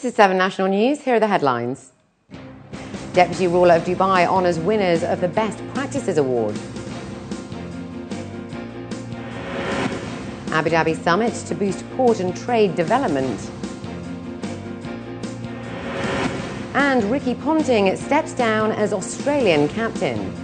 This is 7 National News. Here are the headlines. Deputy ruler of Dubai honours winners of the Best Practices Award. Abu Dhabi Summit to boost port and trade development. And Ricky Ponting steps down as Australian captain.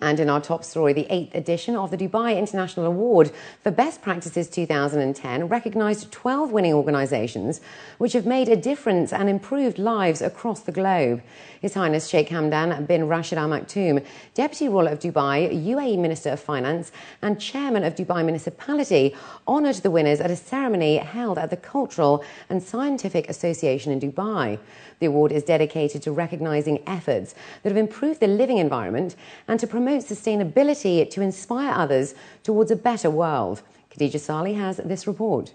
And in our top story, the 8th edition of the Dubai International Award for Best Practices 2010 recognised 12 winning organisations which have made a difference and improved lives across the globe. His Highness Sheikh Hamdan bin Rashid Al Maktoum, Deputy Ruler of Dubai, UAE Minister of Finance and Chairman of Dubai Municipality, honoured the winners at a ceremony held at the Cultural and Scientific Association in Dubai. The award is dedicated to recognising efforts that have improved the living environment and to promote sustainability to inspire others towards a better world. Khadija Salih has this report.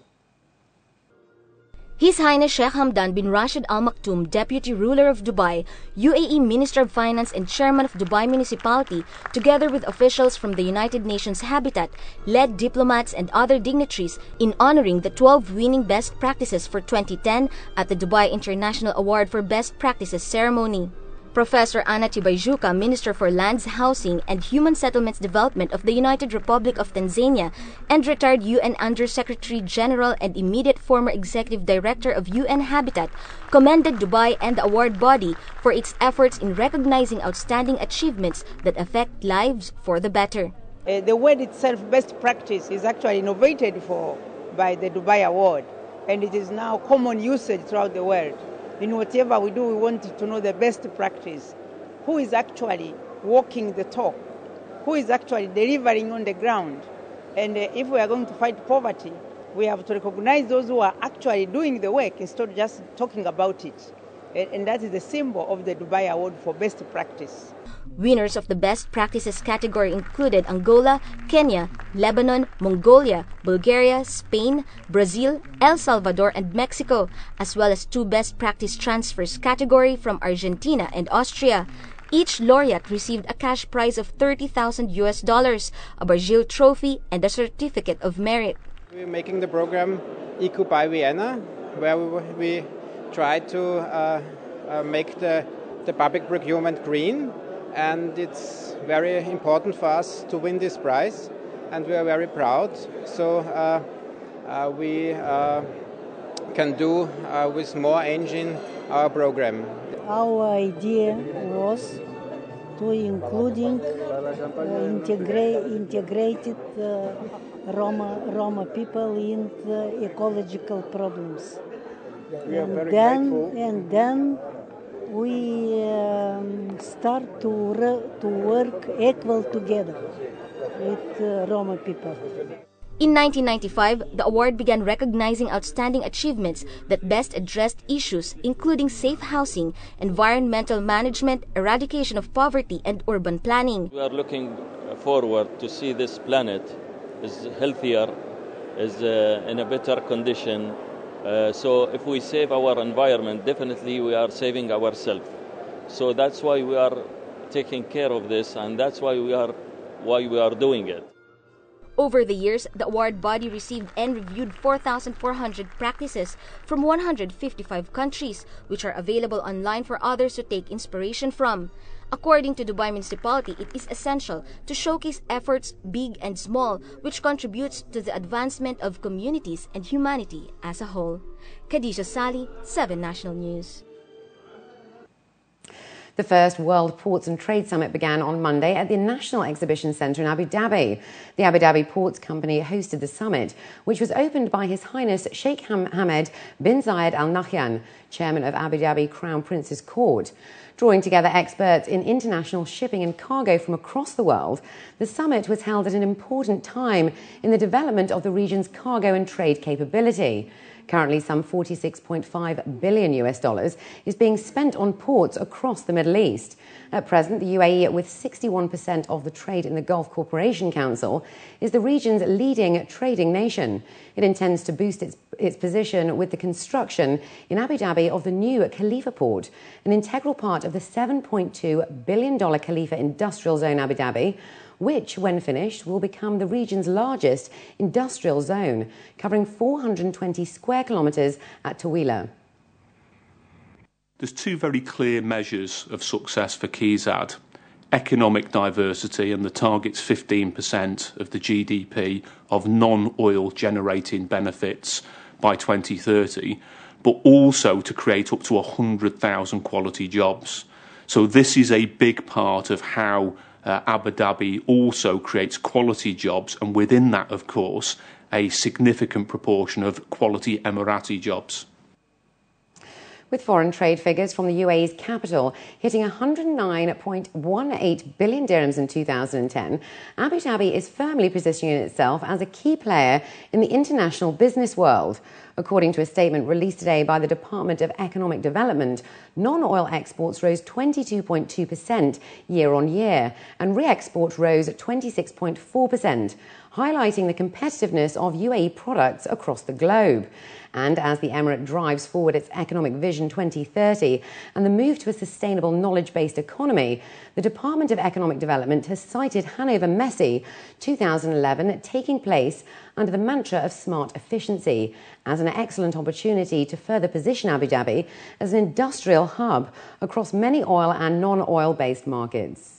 His Highness Sheikh Hamdan bin Rashid Al Maktoum, Deputy Ruler of Dubai, UAE Minister of Finance and Chairman of Dubai Municipality, together with officials from the United Nations Habitat, led diplomats and other dignitaries in honoring the 12 winning Best Practices for 2010 at the Dubai International Award for Best Practices ceremony. Professor Anna Tibaijuka, Minister for Lands, Housing and Human Settlements Development of the United Republic of Tanzania and retired UN Under-Secretary General and immediate former Executive Director of UN Habitat, commended Dubai and the award body for its efforts in recognizing outstanding achievements that affect lives for the better. The word itself, best practice, is actually innovated by the Dubai Award, and it is now common usage throughout the world. In whatever we do, we want to know the best practice. Who is actually walking the talk? Who is actually delivering on the ground? And if we are going to fight poverty, we have to recognize those who are actually doing the work instead of just talking about it. And that is the symbol of the Dubai Award for Best Practice. Winners of the Best Practices category included Angola, Kenya, Lebanon, Mongolia, Bulgaria, Spain, Brazil, El Salvador, and Mexico, as well as 2 Best Practice Transfers category from Argentina and Austria. Each laureate received a cash prize of $30,000, a Brazil trophy, and a certificate of merit. We're making the program EQ by Vienna, where we try to make the public procurement green. And it's very important for us to win this prize, and we are very proud. So we can do with more engine our program. Our idea was to including integrated Roma people in the ecological problems. And then we start to work equal together with Roma people. In 1995, the award began recognizing outstanding achievements that best addressed issues including safe housing, environmental management, eradication of poverty, and urban planning. We are looking forward to see this planet is healthier, is in a better condition. So if we save our environment, definitely we are saving ourselves. So that's why we are taking care of this, and that's why we are doing it. Over the years, the award body received and reviewed 4,400 practices from 155 countries, which are available online for others to take inspiration from. According to Dubai Municipality, it is essential to showcase efforts, big and small, which contributes to the advancement of communities and humanity as a whole. Khadija Salih, 7 National News. The first World Ports and Trade Summit began on Monday at the National Exhibition Centre in Abu Dhabi. The Abu Dhabi Ports Company hosted the summit, which was opened by His Highness Sheikh Hamad bin Zayed Al Nahyan, Chairman of Abu Dhabi Crown Prince's Court. Drawing together experts in international shipping and cargo from across the world, the summit was held at an important time in the development of the region's cargo and trade capability. Currently, some $46.5 billion is being spent on ports across the Middle East. At present, the UAE, with 61% of the trade in the Gulf Cooperation Council, is the region's leading trading nation. It intends to boost its position with the construction in Abu Dhabi of the new Khalifa port, an integral part of the $7.2 billion Khalifa Industrial Zone Abu Dhabi, which, when finished, will become the region's largest industrial zone, covering 420 square kilometres at Taweelah. There's two very clear measures of success for KEZAD: economic diversity, and the target's 15% of the GDP of non-oil generating benefits by 2030, but also to create up to 100,000 quality jobs. So this is a big part of how Abu Dhabi also creates quality jobs, and within that, of course, a significant proportion of quality Emirati jobs. With foreign trade figures from the UAE's capital hitting 109.18 billion dirhams in 2010, Abu Dhabi is firmly positioning itself as a key player in the international business world. According to a statement released today by the Department of Economic Development, non-oil exports rose 22.2% year on year, and re-export rose 26.4%, highlighting the competitiveness of UAE products across the globe. And as the Emirate drives forward its Economic Vision 2030 and the move to a sustainable knowledge-based economy, the Department of Economic Development has cited Hannover Messe 2011 taking place under the mantra of smart efficiency as an excellent opportunity to further position Abu Dhabi as an industrial hub across many oil and non-oil-based markets.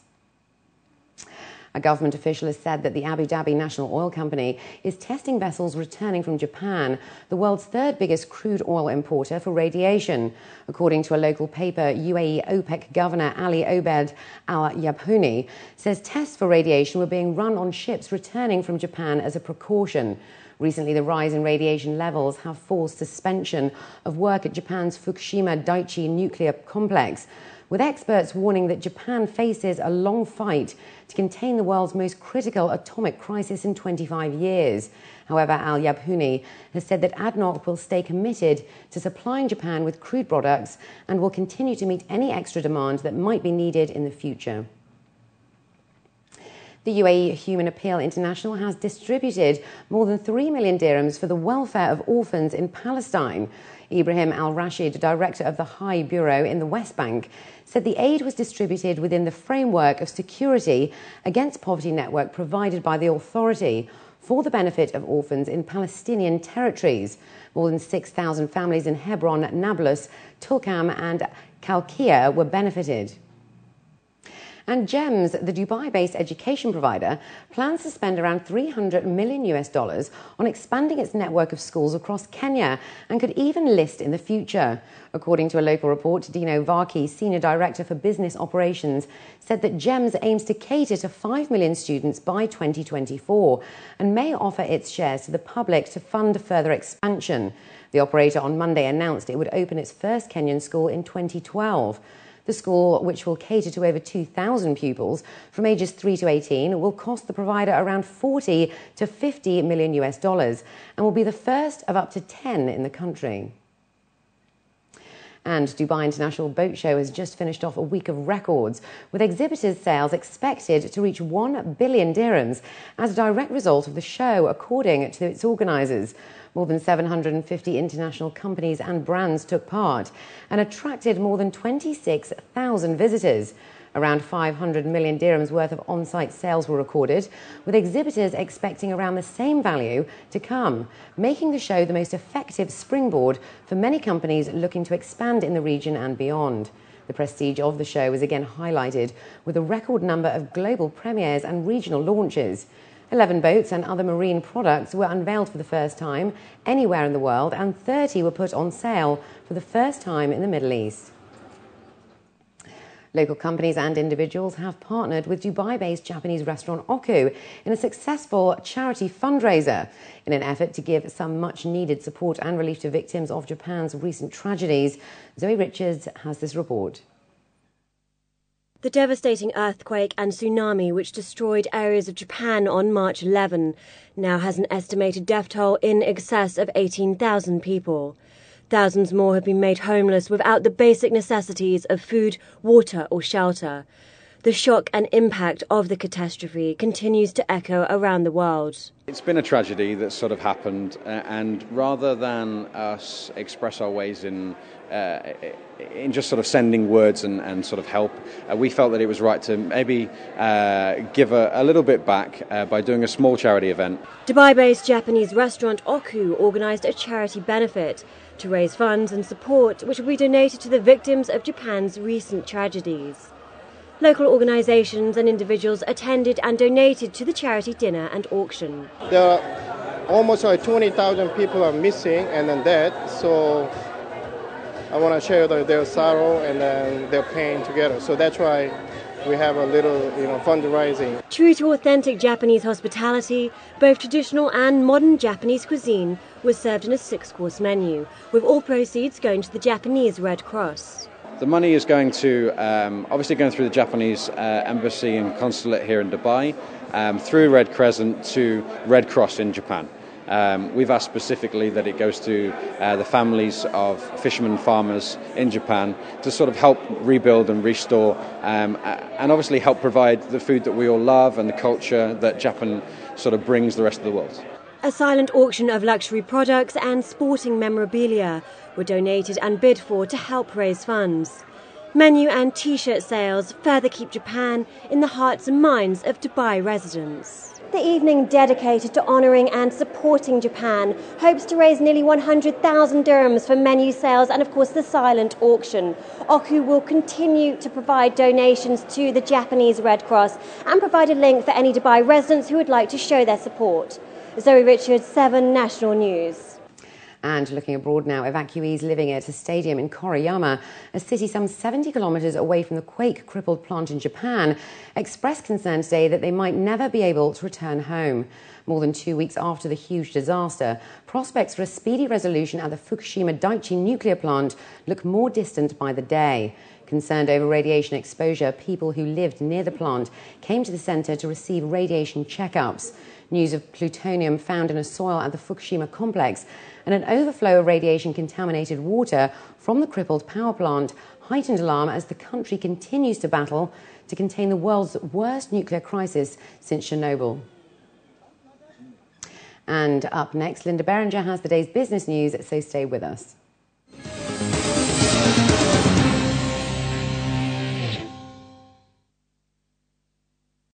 A government official has said that the Abu Dhabi National Oil Company is testing vessels returning from Japan, the world's third biggest crude oil importer, for radiation. According to a local paper, UAE OPEC Governor Ali Obed al-Yabhouni says tests for radiation were being run on ships returning from Japan as a precaution. Recently, the rise in radiation levels have forced suspension of work at Japan's Fukushima Daiichi nuclear complex, with experts warning that Japan faces a long fight to contain the world's most critical atomic crisis in 25 years. However, al-Yabhouni has said that ADNOC will stay committed to supplying Japan with crude products and will continue to meet any extra demand that might be needed in the future. The UAE Human Appeal International has distributed more than 3 million dirhams for the welfare of orphans in Palestine. Ibrahim al-Rashid, director of the High Bureau in the West Bank, said the aid was distributed within the framework of security against poverty network provided by the authority for the benefit of orphans in Palestinian territories. More than 6,000 families in Hebron, Nablus, Tulkam and Kalkia were benefited. And GEMS, the Dubai-based education provider, plans to spend around $300 million on expanding its network of schools across Kenya and could even list in the future. According to a local report, Dino Varki, Senior Director for Business Operations, said that GEMS aims to cater to 5 million students by 2024 and may offer its shares to the public to fund further expansion. The operator on Monday announced it would open its first Kenyan school in 2012. The school, which will cater to over 2,000 pupils from ages 3 to 18, will cost the provider around $40 to $50 million and will be the first of up to 10 in the country. And Dubai International Boat Show has just finished off a week of records, with exhibitors' sales expected to reach 1 billion dirhams as a direct result of the show, according to its organisers. More than 750 international companies and brands took part and attracted more than 26,000 visitors. Around 500 million dirhams worth of on-site sales were recorded, with exhibitors expecting around the same value to come, making the show the most effective springboard for many companies looking to expand in the region and beyond. The prestige of the show was again highlighted with a record number of global premieres and regional launches. 11 boats and other marine products were unveiled for the first time anywhere in the world, and 30 were put on sale for the first time in the Middle East. Local companies and individuals have partnered with Dubai-based Japanese restaurant Oku in a successful charity fundraiser in an effort to give some much-needed support and relief to victims of Japan's recent tragedies. Zoe Richards has this report. The devastating earthquake and tsunami which destroyed areas of Japan on March 11 now has an estimated death toll in excess of 18,000 people. Thousands more have been made homeless without the basic necessities of food, water or shelter. The shock and impact of the catastrophe continues to echo around the world. It's been a tragedy that's sort of happened, and rather than us express our ways in just sort of sending words and sort of help, we felt that it was right to maybe give a little bit back by doing a small charity event. Dubai-based Japanese restaurant Oku organised a charity benefit to raise funds and support which will be donated to the victims of Japan's recent tragedies. Local organisations and individuals attended and donated to the charity dinner and auction. There are almost 20,000 people are missing and then dead, so I want to share their sorrow and their pain together. So that's why we have a little, fundraising. True to authentic Japanese hospitality, both traditional and modern Japanese cuisine was served in a 6-course menu, with all proceeds going to the Japanese Red Cross. The money is going to, obviously going through the Japanese embassy and consulate here in Dubai, through Red Crescent to Red Cross in Japan. We've asked specifically that it goes to the families of fishermen and farmers in Japan to sort of help rebuild and restore and obviously help provide the food that we all love and the culture that Japan sort of brings the rest of the world. A silent auction of luxury products and sporting memorabilia were donated and bid for to help raise funds. Menu and T-shirt sales further keep Japan in the hearts and minds of Dubai residents. The evening dedicated to honouring and supporting Japan hopes to raise nearly 100,000 dirhams for menu sales and of course the silent auction. Oku will continue to provide donations to the Japanese Red Cross and provide a link for any Dubai residents who would like to show their support. Zoe Richards, 7 National News. And looking abroad now, evacuees living at a stadium in Koriyama, a city some 70 kilometres away from the quake-crippled plant in Japan, expressed concern today that they might never be able to return home. More than 2 weeks after the huge disaster, prospects for a speedy resolution at the Fukushima Daiichi nuclear plant look more distant by the day. Concerned over radiation exposure, people who lived near the plant came to the centre to receive radiation checkups. News of plutonium found in a soil at the Fukushima complex and an overflow of radiation-contaminated water from the crippled power plant heightened alarm as the country continues to battle to contain the world's worst nuclear crisis since Chernobyl. And up next, Linda Berenger has the day's business news, so stay with us.